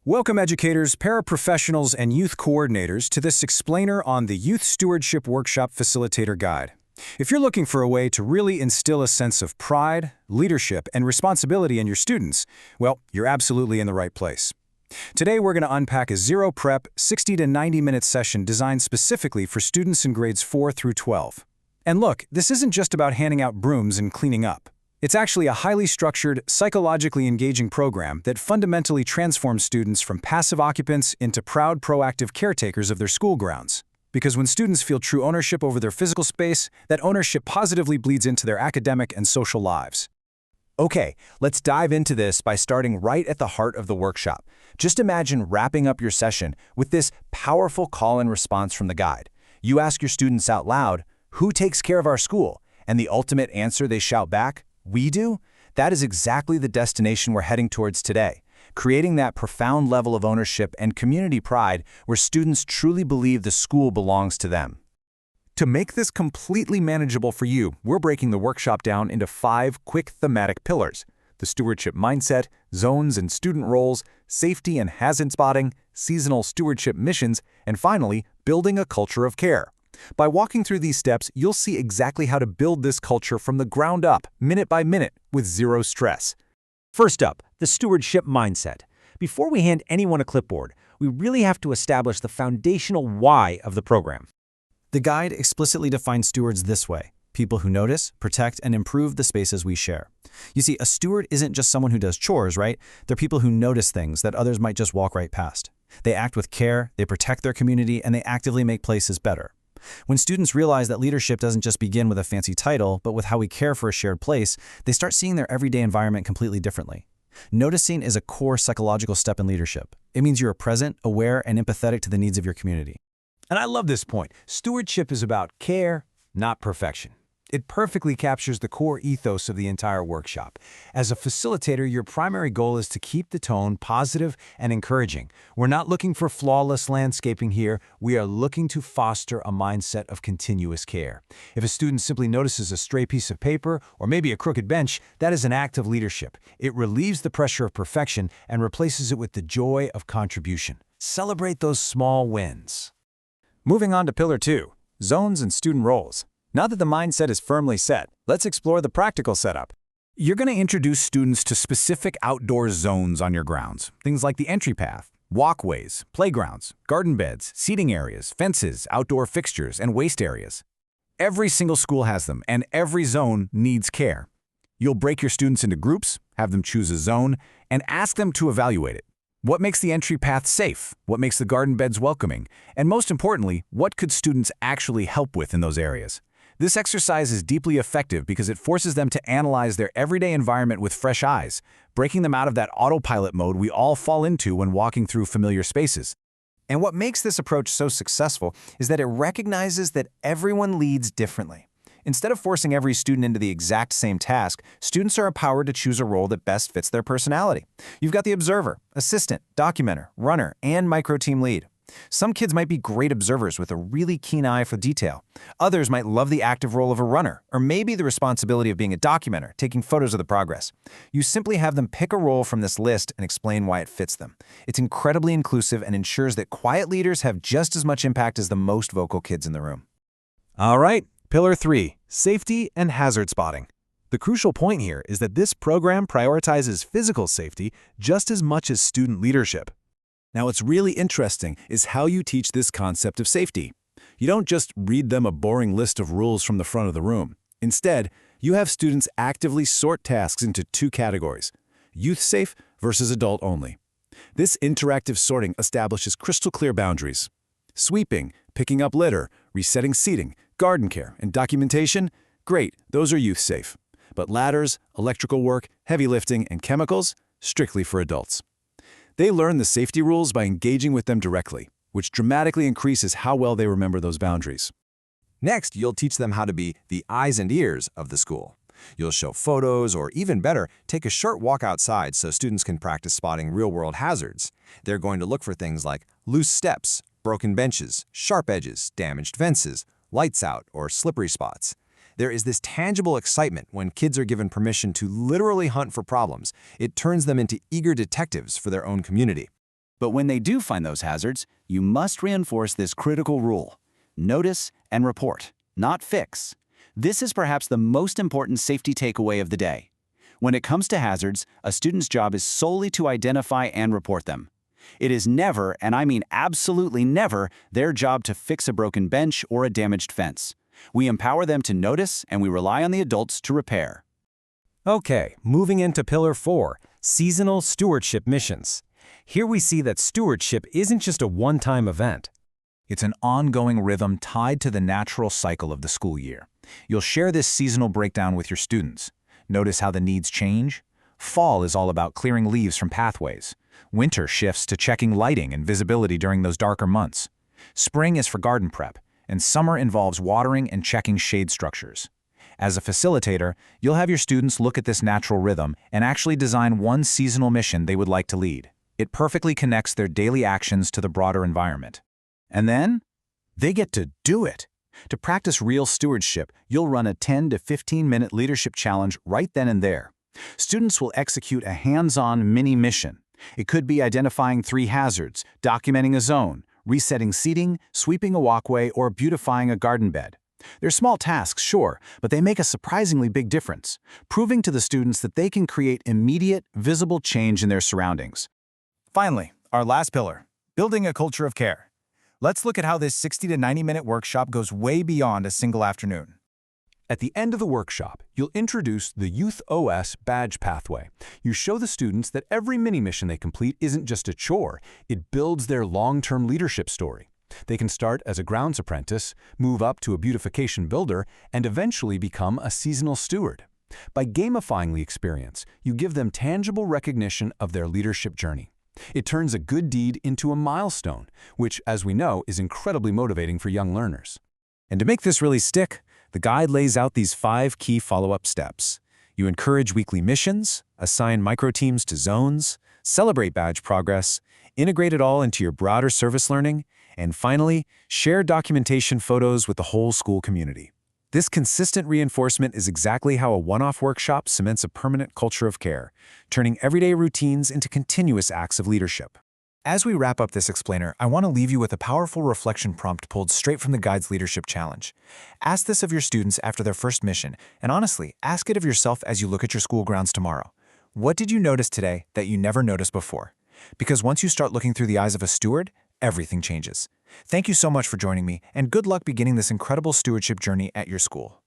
Welcome educators, paraprofessionals, and youth coordinators to this explainer on the Youth Stewardship Workshop Facilitator Guide. If you're looking for a way to really instill a sense of pride, leadership, and responsibility in your students, well, you're absolutely in the right place. Today we're going to unpack a zero-prep, 60 to 90-minute session designed specifically for students in grades 4 through 12. And look, this isn't just about handing out brooms and cleaning up. It's actually a highly structured, psychologically engaging program that fundamentally transforms students from passive occupants into proud, proactive caretakers of their school grounds. Because when students feel true ownership over their physical space, that ownership positively bleeds into their academic and social lives. Okay, let's dive into this by starting right at the heart of the workshop. Just imagine wrapping up your session with this powerful call and response from the guide. You ask your students out loud, "Who takes care of our school?" And the ultimate answer they shout back, "We do?" That is exactly the destination we're heading towards today, creating that profound level of ownership and community pride where students truly believe the school belongs to them. To make this completely manageable for you, we're breaking the workshop down into 5 quick thematic pillars: the stewardship mindset, zones and student roles, safety and hazard spotting, seasonal stewardship missions, and finally, building a culture of care. By walking through these steps, you'll see exactly how to build this culture from the ground up, minute by minute, with zero stress. First up, the stewardship mindset. Before we hand anyone a clipboard, we really have to establish the foundational why of the program. The guide explicitly defines stewards this way: people who notice, protect, and improve the spaces we share. You see, a steward isn't just someone who does chores, right? They're people who notice things that others might just walk right past. They act with care, they protect their community, and they actively make places better. When students realize that leadership doesn't just begin with a fancy title, but with how we care for a shared place, they start seeing their everyday environment completely differently. Noticing is a core psychological step in leadership. It means you are present, aware, and empathetic to the needs of your community. And I love this point. Stewardship is about care, not perfection. It perfectly captures the core ethos of the entire workshop. As a facilitator, your primary goal is to keep the tone positive and encouraging. We're not looking for flawless landscaping here. We are looking to foster a mindset of continuous care. If a student simply notices a stray piece of paper or maybe a crooked bench, that is an act of leadership. It relieves the pressure of perfection and replaces it with the joy of contribution. Celebrate those small wins. Moving on to Pillar 2, zones and student roles. Now that the mindset is firmly set, let's explore the practical setup. You're going to introduce students to specific outdoor zones on your grounds. Things like the entry path, walkways, playgrounds, garden beds, seating areas, fences, outdoor fixtures, and waste areas. Every single school has them, and every zone needs care. You'll break your students into groups, have them choose a zone, and ask them to evaluate it. What makes the entry path safe? What makes the garden beds welcoming? And most importantly, what could students actually help with in those areas? This exercise is deeply effective because it forces them to analyze their everyday environment with fresh eyes, breaking them out of that autopilot mode we all fall into when walking through familiar spaces. And what makes this approach so successful is that it recognizes that everyone leads differently. Instead of forcing every student into the exact same task, students are empowered to choose a role that best fits their personality. You've got the observer, assistant, documenter, runner, and micro-team lead. Some kids might be great observers with a really keen eye for detail. Others might love the active role of a runner, or maybe the responsibility of being a documenter, taking photos of the progress. You simply have them pick a role from this list and explain why it fits them. It's incredibly inclusive and ensures that quiet leaders have just as much impact as the most vocal kids in the room. All right, Pillar 3, safety and hazard spotting. The crucial point here is that this program prioritizes physical safety just as much as student leadership. Now, what's really interesting is how you teach this concept of safety. You don't just read them a boring list of rules from the front of the room. Instead, you have students actively sort tasks into 2 categories: youth safe versus adult only. This interactive sorting establishes crystal clear boundaries. Sweeping, picking up litter, resetting seating, garden care, and documentation? Great, those are youth safe. But ladders, electrical work, heavy lifting, and chemicals? Strictly for adults. They learn the safety rules by engaging with them directly, which dramatically increases how well they remember those boundaries. Next, you'll teach them how to be the eyes and ears of the school. You'll show photos, or even better, take a short walk outside so students can practice spotting real-world hazards. They're going to look for things like loose steps, broken benches, sharp edges, damaged fences, lights out, or slippery spots. There is this tangible excitement when kids are given permission to literally hunt for problems. It turns them into eager detectives for their own community. But when they do find those hazards, you must reinforce this critical rule. Notice and report, not fix. This is perhaps the most important safety takeaway of the day. When it comes to hazards, a student's job is solely to identify and report them. It is never, and I mean absolutely never, their job to fix a broken bench or a damaged fence. We empower them to notice, and we rely on the adults to repair. Okay, moving into Pillar 4, seasonal stewardship missions. Here we see that stewardship isn't just a one-time event. It's an ongoing rhythm tied to the natural cycle of the school year. You'll share this seasonal breakdown with your students. Notice how the needs change. Fall is all about clearing leaves from pathways. Winter shifts to checking lighting and visibility during those darker months. Spring is for garden prep, and summer involves watering and checking shade structures. As a facilitator, you'll have your students look at this natural rhythm and actually design one seasonal mission they would like to lead. It perfectly connects their daily actions to the broader environment. And then, they get to do it. To practice real stewardship, you'll run a 10 to 15-minute leadership challenge right then and there. Students will execute a hands-on mini-mission. It could be identifying 3 hazards, documenting a zone, resetting seating, sweeping a walkway, or beautifying a garden bed. They're small tasks, sure, but they make a surprisingly big difference, proving to the students that they can create immediate, visible change in their surroundings. Finally, our last pillar, building a culture of care. Let's look at how this 60 to 90-minute workshop goes way beyond a single afternoon. At the end of the workshop, you'll introduce the Youth OS badge pathway. You show the students that every mini-mission they complete isn't just a chore, it builds their long-term leadership story. They can start as a grounds apprentice, move up to a beautification builder, and eventually become a seasonal steward. By gamifying the experience, you give them tangible recognition of their leadership journey. It turns a good deed into a milestone, which, as we know, is incredibly motivating for young learners. And to make this really stick, the guide lays out these 5 key follow-up steps. You encourage weekly missions, assign micro-teams to zones, celebrate badge progress, integrate it all into your broader service learning, and finally, share documentation photos with the whole school community. This consistent reinforcement is exactly how a one-off workshop cements a permanent culture of care, turning everyday routines into continuous acts of leadership. As we wrap up this explainer, I want to leave you with a powerful reflection prompt pulled straight from the Guide's Leadership Challenge. Ask this of your students after their first mission, and honestly, ask it of yourself as you look at your school grounds tomorrow. What did you notice today that you never noticed before? Because once you start looking through the eyes of a steward, everything changes. Thank you so much for joining me, and good luck beginning this incredible stewardship journey at your school.